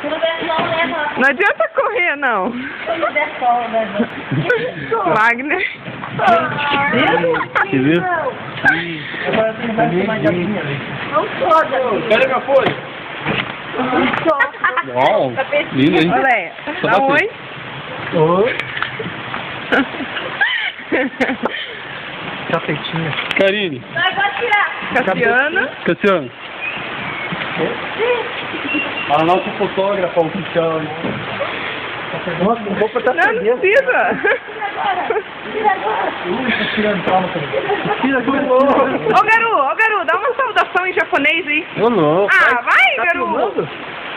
Se não der sol, leva. Não adianta correr, não. Se não der sol, leva. Wagner. Você viu? Agora você não vai ter mais galinha. Não soda. Cadê minha folha? Uau, lindo, hein? Olha, Só dá um bater. oi. Oi. Capetinha. Karine. Vai, pode tirar. Cassiano. Cassiano. A nossa fotógrafa oficial. Nossa, a roupa tá Não, não perdendo. precisa. Tira agora. Tá tirando palma também. Tira tudo. Ô, Garu, dá uma saudação em japonês aí. Ô, louco. Ah, vai, Tá Garu. filmando?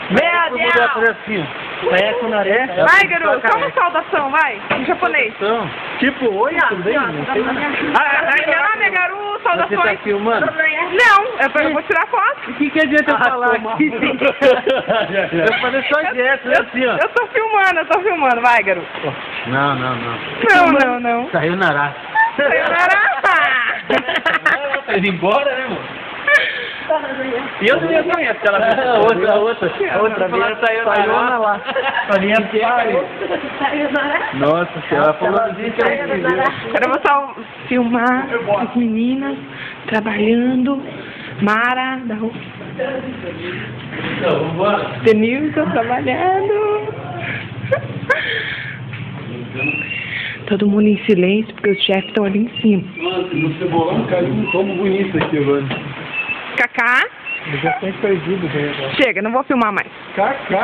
Meu Deus. assim. É com o naré. Vai, Garu, só uma saudação, vai, em japonês. Tipo, oi, tudo bem? Meu nome é Garu, Você tá saudações. filmando? Não, eu vou tirar foto. O que adianta eu falar aqui? Eu falei só gesto, assim, ó. Eu tô filmando, vai, Garu. Não. Não. Saiu na raça. Sayonara. Tá indo embora, né, mano? E eu não ia conhecer ela. Outra vez saiu na lá. Ali é pai. Nossa, ela falou assim que eu Agora eu vou só filmar as meninas trabalhando. Mara, da rua. Então, vambora. Denilson trabalhando. Todo mundo em silêncio, porque os chefes estão ali em cima. Nossa, no cebolão caiu um tombo bonito aqui agora. Cacá, Eu já tinha perdido. chega, não vou filmar mais. Cacá.